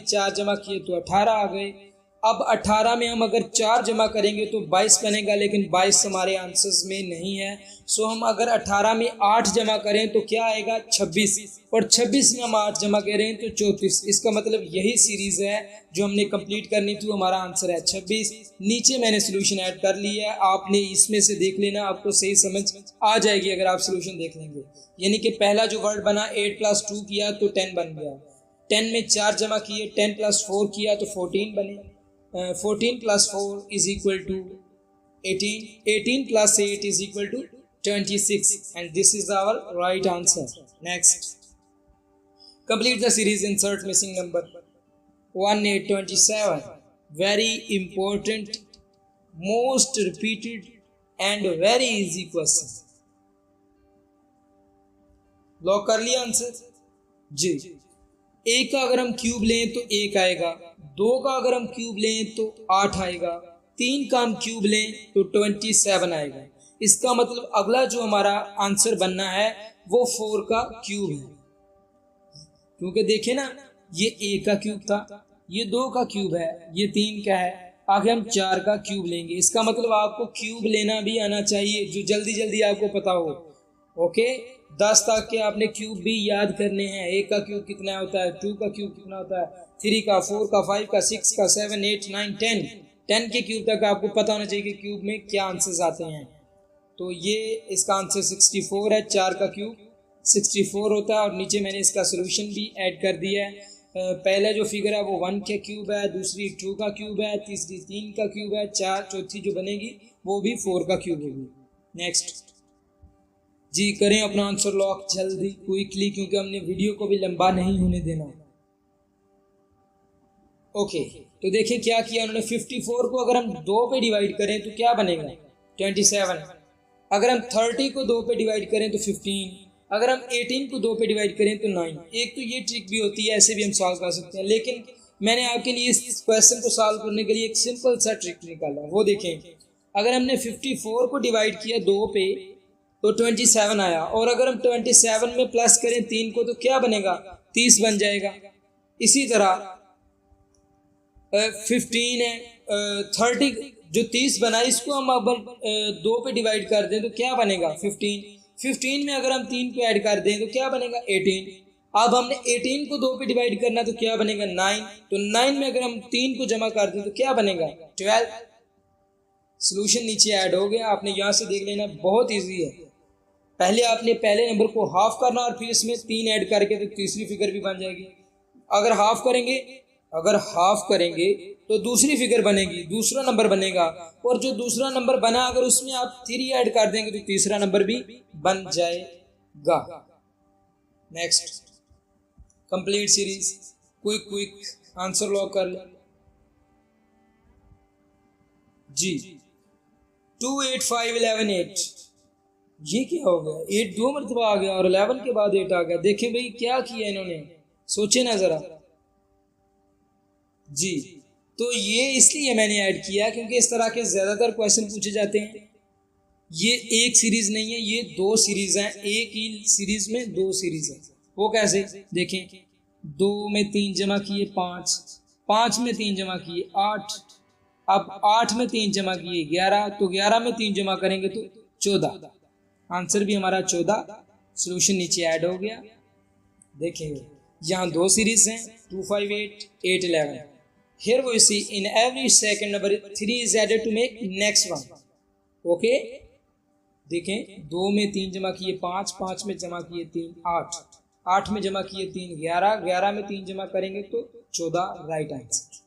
4 जमा किए तो 18 आ गए। अब 18 में हम अगर 4 जमा करेंगे तो 22 बनेगा, लेकिन 22 हमारे आंसर्स में नहीं है। सो हम अगर 18 में 8 जमा करें तो क्या आएगा 26, और 26 में हम 8 जमा करें तो 34। इसका मतलब यही सीरीज है जो हमने कंप्लीट करनी थी, हमारा आंसर है 26। नीचे मैंने सोल्यूशन ऐड कर लिया है, आपने इसमें से देख लेना, आपको सही समझ आ जाएगी अगर आप सोल्यूशन देख लेंगे। यानी कि पहला जो वर्ड बना 8 + 2 किया तो 10 बन गया, 10 में 4 जमा किए, 10 + 4 किया तो 14 बने, 14 + 4 = 18, 18 + 8 = 26, and this is our right answer. Next, complete the series, insert missing number. 1827, very important, most repeated and very easy question. Lock कर लिया आंसर जी। एक का अगर हम क्यूब लें तो 1 आएगा, 2 का अगर हम क्यूब लें तो 8 आएगा, 3 का हम क्यूब लें तो 27 आएगा। इसका मतलब अगला जो हमारा आंसर बनना है वो 4 का क्यूब है, क्योंकि देखें ना, ये 1 का क्यूब था, ये 2 का क्यूब है, ये 3 का है, आगे हम 4 का क्यूब लेंगे। इसका मतलब आपको क्यूब लेना भी आना चाहिए, जो जल्दी जल्दी आपको पता हो। ओके, 10 तक के आपने क्यूब भी याद करने हैं। 1 का क्यूब कितना होता है, 2 का क्यूब कितना होता है, 3 का, 4 का, 5 का, 6 का, 7, 8, 9, 10 के क्यूब तक आपको पता होना चाहिए कि क्यूब में क्या आंसर्स आते हैं। तो ये इसका आंसर 64 है, 4 का क्यूब 64 होता है। और नीचे मैंने इसका सोल्यूशन भी ऐड कर दिया है। पहला जो फिगर है वो 1 का क्यूब है, दूसरी 2 का क्यूब है, तीसरी 3 का क्यूब है, चौथी जो बनेगी वो भी 4 का क्यूब होगी। नेक्स्ट जी, करें अपना आंसर लॉक जल्दी क्विकली, क्योंकि हमने वीडियो को भी लंबा नहीं होने देना। ओके, तो देखिए क्या किया उन्होंने। 54 को अगर हम 2 पे डिवाइड करें तो क्या बनेगा 27, अगर हम 30 को 2 पे डिवाइड करें तो 15, अगर हम 18 को 2 पे डिवाइड करें तो 9। एक तो ये ट्रिक भी होती है, ऐसे भी हम सॉल्व कर सकते हैं, लेकिन मैंने आपके लिए इस क्वेश्चन को सॉल्व करने के लिए एक सिंपल सा ट्रिक निकाला। वो देखें, अगर हमने 54 को डिवाइड किया 2 पे तो 27 आया, और अगर हम 27 में प्लस करें 3 को तो क्या बनेगा 30 बन जाएगा। इसी तरह 15 है, 30 जो 30 बना इसको हम अब 2 पे डिवाइड कर दें तो क्या बनेगा 15 में अगर हम 3 को ऐड कर दें तो क्या बनेगा 18। अब हमने 18 को 2 पे डिवाइड करना तो क्या बनेगा 9, तो 9 में अगर हम 3 को जमा कर दें तो क्या बनेगा 12। सोल्यूशन नीचे ऐड हो गया, आपने यहाँ से देख लेना, बहुत ईजी है। पहले आपने पहले नंबर को हाफ करना और फिर इसमें 3 ऐड करके तो तीसरी फिगर भी बन जाएगी। अगर हाफ करेंगे तो दूसरी फिगर बनेगी, दूसरा नंबर बनेगा, और जो दूसरा नंबर बना अगर उसमें आप 3 ऐड कर देंगे तो तीसरा नंबर भी बन जाएगा। Next, complete series, quick answer lock कर ले जी। 2, 8, 5, 11, 8, ये क्या हो गया, 8 2 मरतबा आ गया और 11 के बाद 8 आ गया। देखें भाई क्या किया इन्होंने, सोचे ना जरा जी। तो ये इसलिए मैंने ऐड किया क्योंकि इस तरह के ज्यादातर क्वेश्चन पूछे जाते हैं। ये एक सीरीज नहीं है, ये 2 सीरीज हैं, एक ही सीरीज में 2 सीरीज है। वो कैसे देखें, 2 में 3 जमा किए 5, 5 में 3 जमा किए 8, अब 8 में 3 जमा किए 11, तो 11 में 3 जमा करेंगे तो 14। आंसर भी हमारा 14। सोल्यूशन नीचे ऐड हो गया। देखेंगे यहाँ 2 सीरीज हैं, 2, 5, 8, 8, 11। Here we see in every second number 3 is added to make next one. Okay? देखें 2 में 3 जमा किए 5, 5 में जमा किए 3 8, 8 में जमा किए 3 11, 11 में 3 जमा करेंगे तो 14 राइट आंसर।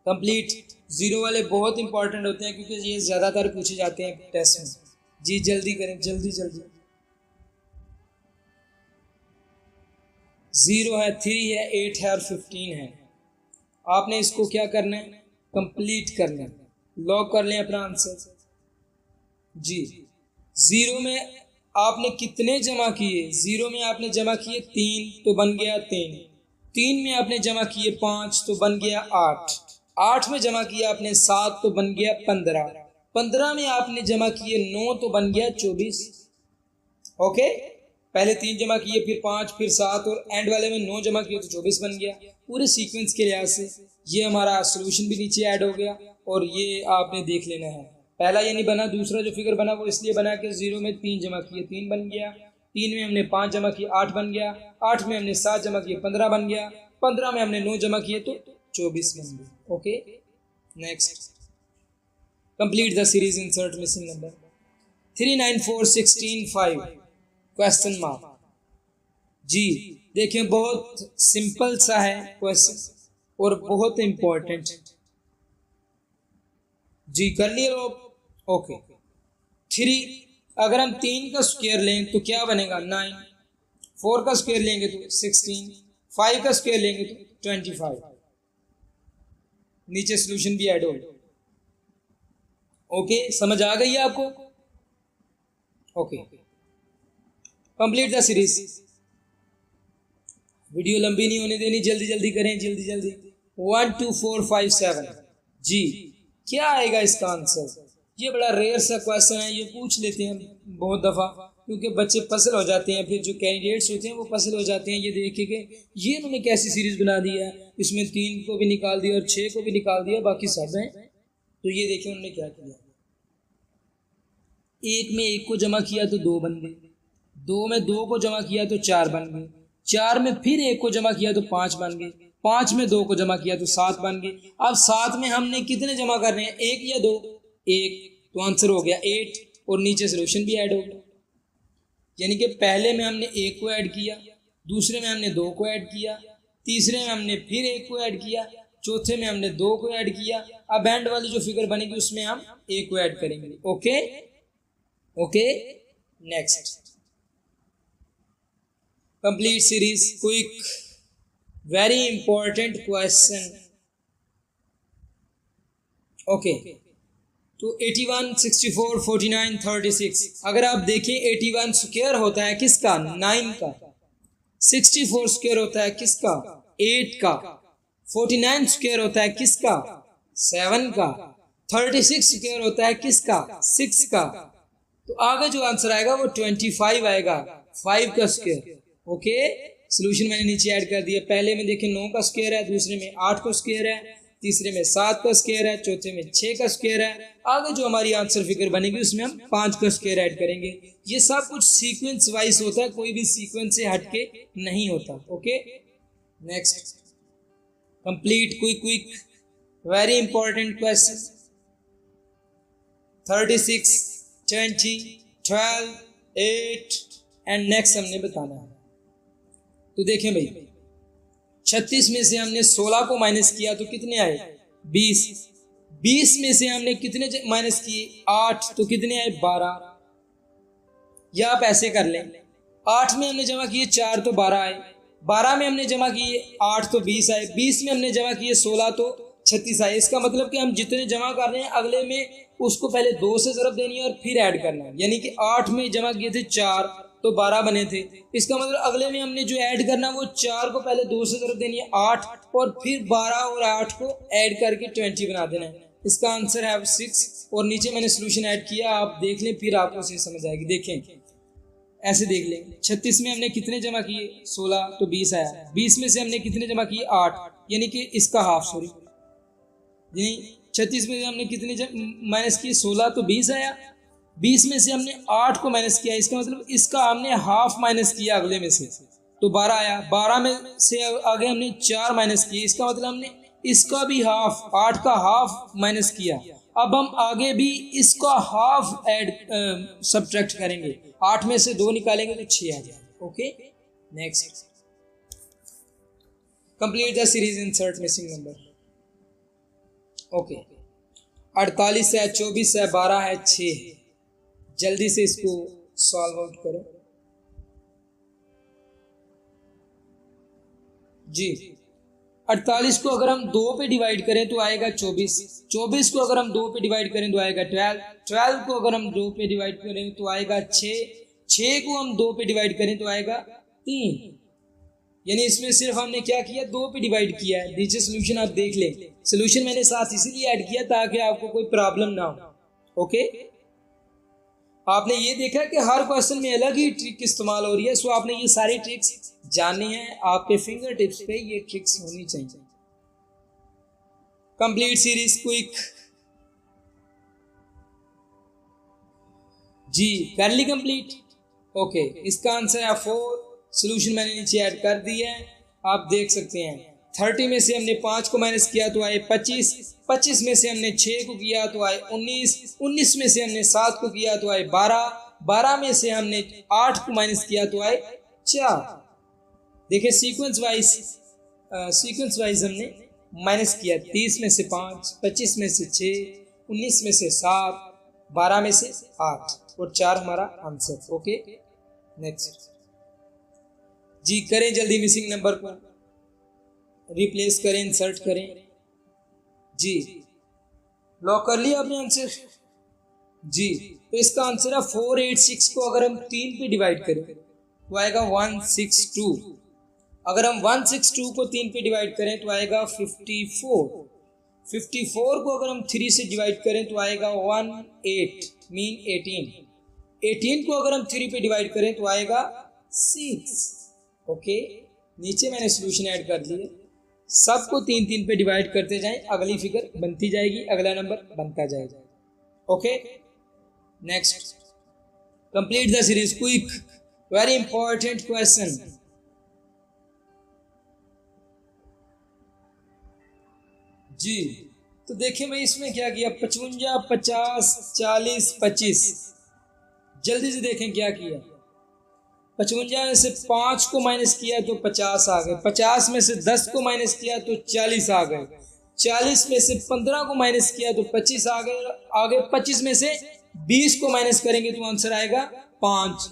कंप्लीट। 0 वाले बहुत इंपॉर्टेंट होते हैं क्योंकि ये ज्यादातर पूछे जाते हैं टेस्ट में। जी जल्दी करें, जल्दी 0 है, 3 है, 8 है और 15 है। आपने इसको क्या करना है, कंप्लीट करना है। लॉक कर लें अपना आंसर जी। 0 में आपने कितने जमा किए, 0 में आपने जमा किए 3 तो बन गया 3, 3 में आपने जमा किए 5 तो बन गया 8, 8 में जमा किया आपने 7 तो बन गया 15, 15 में आपने जमा किए 9 तो बन गया 24। ओके, पहले 3 जमा किए फिर 5 फिर 7 और एंड वाले में 9 जमा किए तो 24 बन गया। पूरे सीक्वेंस के लिहाज से। ये हमारा सोल्यूशन भी नीचे ऐड हो गया और ये आपने देख लेना है। पहला यानी बना, दूसरा जो फिगर बना वो इसलिए बना कि 0 में 3 जमा किए 3 बन गया, 3 में हमने 5 जमा किए 8 बन गया, 8 में हमने 7 जमा किए 15 बन गया, 15 में हमने 9 जमा किए तो 24 बन गया। Okay, next complete the series, insert missing number 3, 9, 4, 16, 5 question mark. जी देखिए बहुत सिंपल सा है क्वेश्चन और बहुत इंपॉर्टेंट। जी कर लिए लोग? ओके, 3 अगर हम 3 का स्क्वायर लें तो क्या बनेगा 9, 4 का स्क्वायर लेंगे तो 16, 5 का स्क्वायर लेंगे तो 25। नीचे सोल्यूशन भी ऐड होगा। ओके, समझ आ गई है आपको? Okay, complete the series. Video लंबी नहीं होने देनी, जल्दी जल्दी करें, जल्दी जल्दी। 1, 2, 4, 5, 7। जी क्या आएगा इसका आंसर? ये बड़ा रेयर सा क्वेश्चन है, ये पूछ लेते हैं बहुत दफ़ा क्योंकि बच्चे पजल हो जाते हैं, फिर जो कैंडिडेट्स होते हैं वो पजल हो जाते हैं ये देख के कि ये इन्होंने कैसी सीरीज बना दी है, इसमें 3 को भी निकाल दिया और 6 को भी निकाल दिया, बाकी सब हैं। तो ये देखें उन्होंने क्या किया, 1 में 1 को जमा किया तो 2 बन गए, 2 में 2 को जमा किया तो 4 बन गए, 4 में फिर 1 को जमा किया तो 5 बन गए, 5 में 2 को जमा किया तो 7 बन गए। अब 7 में हमने कितने जमा करने हैं, 1 या 2? 1, तो आंसर हो गया 8 और नीचे सोल्यूशन भी ऐड हो गया। यानी कि पहले में हमने 1 को ऐड किया, दूसरे में हमने 2 को ऐड किया, तीसरे में हमने फिर 1 को ऐड किया, चौथे में हमने 2 को ऐड किया। अब एंड वाली जो फिगर बनेगी उसमें हम 1 को ऐड करेंगे। Okay okay, next complete series, quick very important question. Okay, तो 81, 64, 49, 36 अगर आप देखें 81 स्क्वायर होता है किसका, 9 का, 64 स्क्वायर होता है किसका, 8 का, 49 स्क्वायर होता है किसका, 7 का, 36 स्क्वायर होता है किसका, 6 का। तो आगे जो आंसर आएगा वो 25 आएगा, 5 का स्क्वायर। ओके, सोल्यूशन मैंने नीचे ऐड कर दिया। पहले में देखें 9 का स्क्वायर है, दूसरे में 8 का स्क्वायर है, तीसरे में 7 का स्क्वायर है, चौथे में 6 का स्क्वायर है। आगे जो हमारी आंसर फिगर बनेगी उसमें हम 5 का स्क्वायर ऐड करेंगे। ये सब कुछ सीक्वेंस वाइज होता है, कोई भी सीक्वेंस से हटके नहीं होता। Okay, next complete quick very important question 36, 20, 12, 8 and next हमने बताना है। तो देखें भाई 36 में से हमने 16 को माइनस किया तो कितने आए, 20। 20 में से हमने कितने माइनस किए, 8, तो कितने आए, 12। या आप ऐसे कर लें, 8 में हमने जमा किए 4 तो 12 आए, 12 में हमने जमा किए 8 तो 20 आए, 20 में हमने जमा किए 16 तो 36 आए। इसका मतलब कि हम जितने जमा कर रहे हैं अगले में उसको पहले 2 से ज़रब देनी है और फिर ऐड करना है। यानी कि 8 में जमा किए थे 4 तो 12 बने थे, इसका मतलब अगले में हमने जो ऐड करना वो 4 को पहले 2 से ज़रब देनी है 8 और फिर 12 और 8 को ऐड करके 20 बना देना है। इसका आंसर है 6 और नीचे मैंने सोल्यूशन ऐड किया, आप देख लें फिर आपको सही समझ आएगी। देखें ऐसे देख लें, 36 में हमने कितने जमा किए, 16 तो 20 आया, 20 में से हमने कितने जमा किए, 8, यानी कि इसका हाफ, सॉरी यानी 36 में से हमने कितने माइनस किए, 16 तो 20 आया, 20 में से हमने 8 को माइनस किया, इसका मतलब इसका हमने हाफ माइनस किया अगले में से तो 12 आया, 12 में से आगे हमने 4 माइनस किए, इसका मतलब हमने इसका भी हाफ, 8 का हाफ माइनस किया। अब हम आगे भी इसका हाफ ऐड सब्ट्रैक्ट करेंगे, 8 में से 2 निकालेंगे तो 6 आ जाएगा। Okay, next complete the series, insert missing number. Okay, 48 है, 24 है, 12 है, 6 है। जल्दी से इसको सॉल्व आउट करो जी। 48 को अगर हम 2 पे डिवाइड करें तो आएगा 24, 24 को अगर हम 2 पे डिवाइड करें तो आएगा 12, 12 को अगर हम 2 पे डिवाइड करें तो आएगा 6, 6 को हम 2 पे डिवाइड करें तो आएगा 3। यानी इसमें सिर्फ हमने क्या किया, 2 पे डिवाइड किया है। नीचे सोल्यूशन आप देख लें, सोल्यूशन मैंने साथ इसीलिए ऐड किया ताकि आपको कोई प्रॉब्लम ना हो। ओके, आपने ये देखा कि हर क्वेश्चन में अलग ही ट्रिक इस्तेमाल हो रही है। सो आपने ये सारी ट्रिक्स जाननी है, आपके फिंगर टिप्स पे ये ट्रिक्स होनी चाहिए। Complete series quick. जी कर ली कंप्लीट। ओके, इसका आंसर है 4। सोल्यूशन मैंने नीचे ऐड कर दिया है, आप देख सकते हैं। 30 में से हमने 5 को माइनस किया तो आए 25, 25 में से हमने 6 को किया तो आए 19, 19 में से हमने 7 को किया तो आए 12, 12 में से हमने 8 को माइनस किया तो आए 4। देखिए सीक्वेंस वाइज हमने माइनस किया। 30 में से 5, 25 में से 6, 19 में से 7, 12 में से 8 और 4 हमारा आंसर। Okay next. जी करें जल्दी, मिसिंग नंबर को रिप्लेस करें, इंसर्ट करें। जी लॉक कर लिया आपने आंसर। जी तो इसका आंसर है 486 को अगर हम 3 पे डिवाइड करें तो आएगा 162। अगर हम 162 को 3 पे डिवाइड करें तो आएगा 54। 54 को अगर हम 3 से डिवाइड करें तो आएगा 18 मीन 18। 18 को अगर हम 3 पे डिवाइड करें तो आएगा 6। ओके नीचे मैंने सोल्यूशन ऐड कर दिए। सबको 3 3 पे डिवाइड करते जाएं, अगली फिगर बनती जाएगी, अगला नंबर बनता जाएगा। Okay next. Complete the series quick. Very important question. जी तो देखिए भाई इसमें क्या किया, 55, 50, 40, 25। जल्दी से देखें क्या किया। 55 में से 5 को माइनस किया तो 50 आ गए, 50 में से 10 को माइनस किया तो 40 आ गए, 40 में से 15 को माइनस किया तो 25 आ गए, आगे 25 में से 20 को माइनस करेंगे तो आंसर आएगा 5।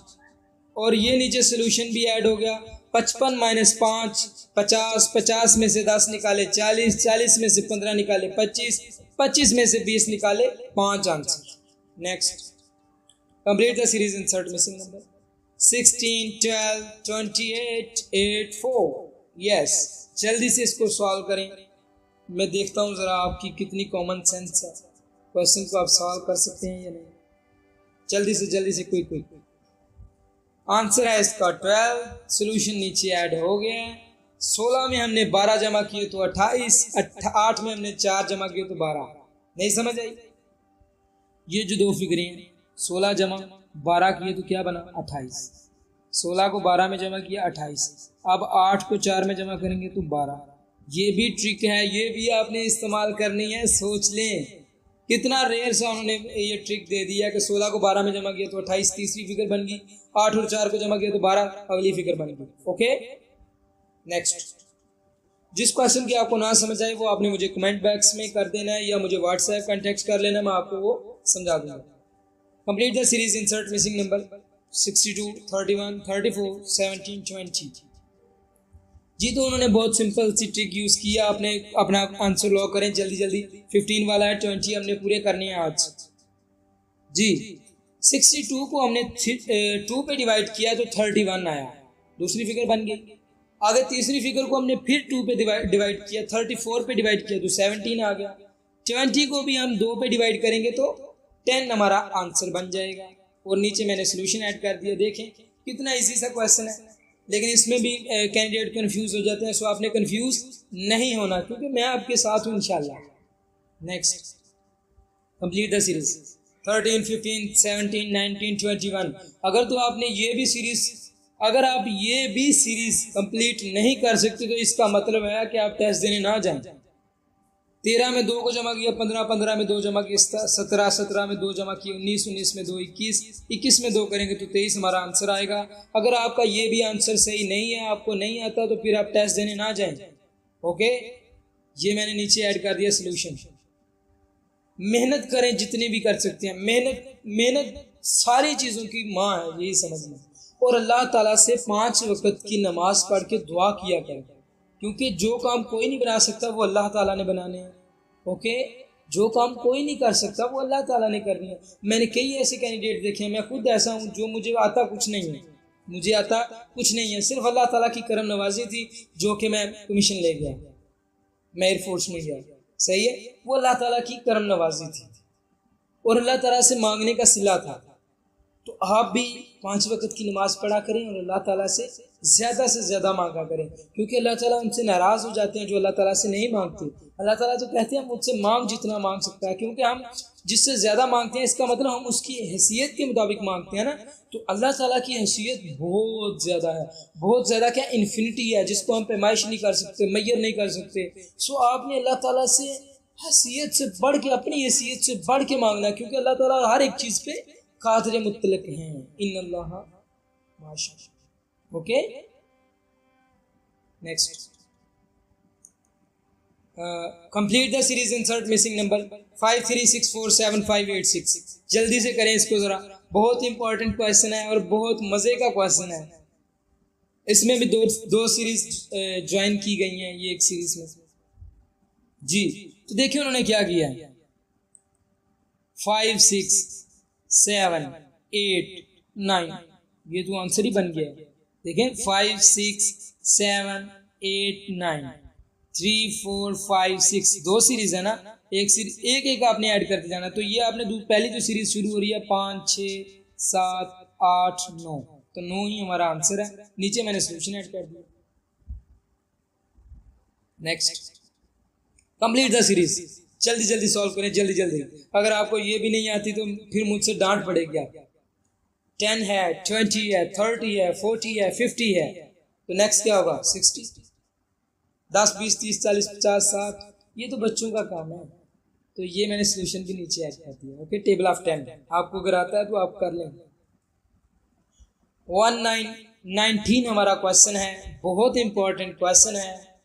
और ये नीचे सोल्यूशन भी ऐड हो गया। 55 माइनस 5 50, 50 में से 10 निकाले 40, 40 में से 15 निकाले 25, 25 में से 20 निकाले 5 answer. Next. Complete the series, insert missing number. 16, 12, 28, 8, 4। Yes जल्दी से इसको सॉल्व करें। मैं देखता हूँ ज़रा आपकी कितनी कॉमन सेंस है, क्वेश्चन को आप सॉल्व कर सकते हैं या नहीं। जल्दी से क्विक। आंसर है इसका 12। सोल्यूशन नीचे ऐड हो गया है। 16 में हमने 12 जमा किए तो 28, 8 में हमने 4 जमा किए तो 12। नहीं समझ आई? ये जो दो फिगरें हैं 16 जमा 12 किए तो क्या बना 28, 16 को 12 में जमा किया 28, अब 8 को 4 में जमा करेंगे तो 12। ये भी ट्रिक है, ये भी आपने इस्तेमाल करनी है। सोच लें कितना रेयर सा उन्होंने ये ट्रिक दे दिया कि 16 को 12 में जमा किया तो 28, तीसरी फिगर बन गई, 8 और 4 को जमा किया तो 12, अगली फिगर बन गई। Okay next. जिस क्वेश्चन की आपको ना समझ आए वो आपने मुझे कमेंट बॉक्स में कर देना है या मुझे व्हाट्सएप कॉन्टेक्ट कर लेना, मैं आपको वो समझा दूंगा। Complete the series, insert missing number. 62, 31, 34, 17, 20। जी तो उन्होंने बहुत सिंपल सी ट्रिक यूज किया। आपने अपना आंसर लॉक करें जल्दी। 15 वाला है, 20 हमने पूरे करने हैं आज। जी 62 को हमने 2 पे डिवाइड किया तो 31 आया, दूसरी फिगर बन गई। आगे तीसरी फिगर को हमने फिर 2 पे डिवाइड किया, 34 पे डिवाइड किया तो 17 आ गया। 20 को भी हम 2 पे डिवाइड करेंगे तो 10 हमारा आंसर बन जाएगा। और नीचे मैंने सोल्यूशन ऐड कर दिया। देखें कितना इजी सा क्वेश्चन है, लेकिन इसमें भी कैंडिडेट कंफ्यूज हो जाते हैं। सो आपने कंफ्यूज नहीं होना क्योंकि मैं आपके साथ हूँ इंशाल्लाह। नेक्स्ट। Complete the series. 13, 15, 17, 19, 21। अगर आप ये भी सीरीज कंप्लीट नहीं कर सकते तो इसका मतलब है कि आप टेस्ट देने ना जाएं। 13 में 2 को जमा किया, 15, 15 में 2 जमा किया, 17, 17 में 2 जमा किया, 19, 19 में 2, 21, 21 में 2 करेंगे तो 23 हमारा आंसर आएगा। अगर आपका ये भी आंसर सही नहीं है, आपको नहीं आता, तो फिर आप टेस्ट देने ना जाएं। ओके ये मैंने नीचे ऐड कर दिया सोल्यूशन। मेहनत करें जितनी भी कर सकते हैं। मेहनत सारी चीज़ों की माँ है, यही समझना। और अल्लाह ताला से 5 वक्त की नमाज पढ़ के दुआ किया करें, क्योंकि जो काम कोई नहीं बना सकता वो अल्लाह ताला ने बनाने हैं। ओके जो काम कोई नहीं कर सकता वो अल्लाह ताला ने करनी है। मैंने कई ऐसे कैंडिडेट देखे हैं, मैं खुद ऐसा हूँ, जो मुझे आता कुछ नहीं है, सिर्फ अल्लाह ताला की करम नवाजी थी जो कि मैं कमीशन ले गया, मैं एयरफोर्स में गया। सही है, वो अल्लाह ताला की करम नवाजी थी और अल्लाह ताला से मांगने का सिला था। तो आप भी 5 वक्त की नमाज पढ़ा करें और अल्लाह ताला से ज़्यादा मांगा करें, क्योंकि अल्लाह ताला उनसे नाराज़ हो जाते हैं जो अल्लाह ताला से नहीं मांगते। अल्लाह ताला तो कहते हैं मुझसे मांग जितना मांग सकता है, क्योंकि हम जिससे ज़्यादा मांगते हैं इसका मतलब हम उसकी हैसियत के मुताबिक मांगते हैं ना। तो अल्लाह ताला की हैसियत बहुत ज़्यादा है, बहुत ज़्यादा, क्या इन्फिनिटी है, जिसको हम पैमाइश नहीं कर सकते, मैयर नहीं कर सकते। सो आपने अल्लाह ताला से हैसियत से बढ़ के, अपनी हैसियत से बढ़ के मांगना, क्योंकि अल्लाह ताला हर एक चीज़ पे कादिर मुतलक हैं। इन्नल्लाह माशा। Okay, next complete the series, insert missing number 53647586। जल्दी से करें इसको ज़रा, बहुत इंपॉर्टेंट क्वेश्चन है और बहुत मज़े का क्वेश्चन है। इसमें भी दो सीरीज ज्वाइन की गई हैं ये एक सीरीज में जी। तो देखिए उन्होंने क्या किया, 5 6 7 8 9, ये तो आंसर ही बन गया। देखें 5 6 7 8 9 3 4 5 6, दो सीरीज है ना, एक सीरीज एक आपने ऐड करते जाना। तो ये आपने पहली जो सीरीज शुरू हो रही है 5 6 7 8 9, तो 9 ही हमारा आंसर है। नीचे मैंने सोल्यूशन ऐड कर दिया। नेक्स्ट कंप्लीट द सीरीज, जल्दी जल्दी सॉल्व करें, जल्दी जल्दी। अगर आपको ये भी नहीं आती तो फिर मुझसे डांट पड़ेगी। आप 10 है, 20 है, 30 है, 40 है, 50 है, तो नेक्स्ट क्या होगा 60। 10 20 30 40 50 60, ये तो बच्चों का काम है। तो ये मैंने सोल्यूशन भी नीचे ऐड कर दिया। ओके, टेबल ऑफ 10 आपको अगर आता है तो आप कर लेंगे। 19 हमारा क्वेश्चन है, बहुत इंपॉर्टेंट क्वेश्चन है,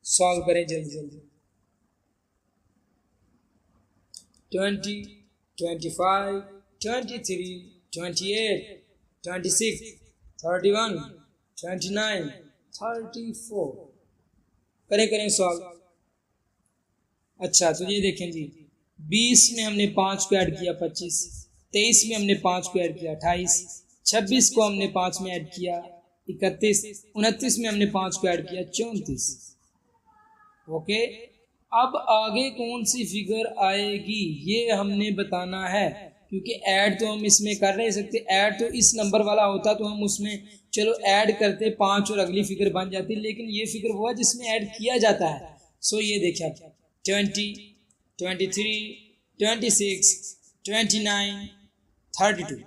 सॉल्व करें जल्दी जल्दी। 20 25 23 28 26 31 29 34, करें सॉल्व। अच्छा, तो ये देखें जी, 20 में हमने 5 को ऐड किया 25, 23 में हमने 5 को ऐड किया 28, 26 को हमने 5 में ऐड किया 31, 29 में हमने 5 को ऐड किया 34। ओके, अब आगे कौन सी फिगर आएगी ये हमने बताना है, क्योंकि ऐड तो हम इसमें कर नहीं सकते। ऐड तो इस नंबर वाला होता तो हम उसमें चलो ऐड करते 5 और अगली फिगर बन जाती, लेकिन ये फिगर वो है जिसमें ऐड किया जाता है। सो ये देखिए आप 20 23 26 29 32,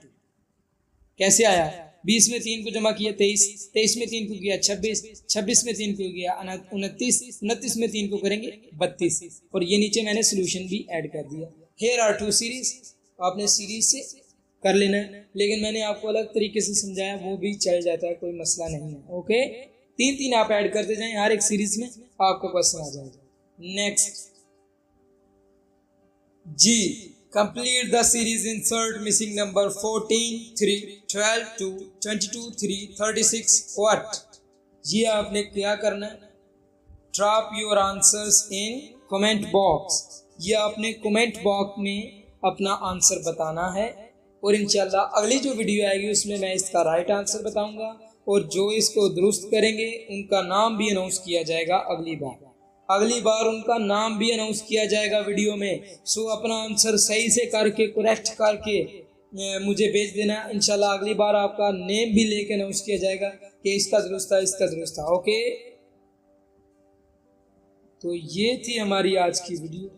कैसे आया? 20 में 3 को जमा किया 23, 23 में 3 को किया 26, 26 में 3 को किया 29, 29 में 3 को करेंगे 32, और ये नीचे मैंने सोल्यूशन भी ऐड कर दिया। हेयर आर 2 सीरीज, आपने सीरीज से कर लेना है, लेकिन मैंने आपको अलग तरीके से समझाया, वो भी चल जाता है, कोई मसला नहीं है। ओके, 3 आप ऐड करते जाएं हर एक सीरीज में, आपका क्वेश्चन आ जाएगा। नेक्स्ट जी, complete the series, insert missing number 14 3 12 2 22 3 36 what। ये आपने क्या करना है, drop your answers in comment box। ये आपने कमेंट बॉक्स में अपना आंसर बताना है, और इंशाल्लाह अगली जो वीडियो आएगी उसमें मैं इसका राइट आंसर बताऊंगा, और जो इसको दुरुस्त करेंगे उनका नाम भी अनाउंस किया जाएगा अगली बार उनका नाम भी अनाउंस किया जाएगा वीडियो में। सो अपना आंसर सही से करके, करेक्ट करके मुझे भेज देना। इंशाल्लाह अगली बार आपका नेम भी लेके अनाउंस किया जाएगा कि इसका दुरुस्त था, इसका दुरुस्त था। ओके, तो ये थी हमारी आज की वीडियो।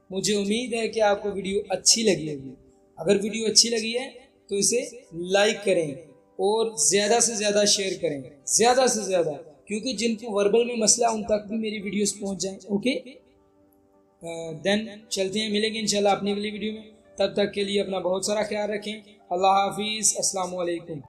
मुझे उम्मीद है कि आपको वीडियो अच्छी लगी होगी। अगर वीडियो अच्छी लगी है तो इसे लाइक करें और ज़्यादा से ज़्यादा शेयर करें, ज़्यादा से ज़्यादा, क्योंकि जिनको वर्बल में मसला उन तक भी मेरी वीडियोस पहुंच जाएं। ओके, देन चलते हैं, मिलेंगे इंशाल्लाह अपनी अगली वीडियो में। तब तक के लिए अपना बहुत सारा ख्याल रखें। अल्लाह हाफिज़, अस्सलाम वालेकुम।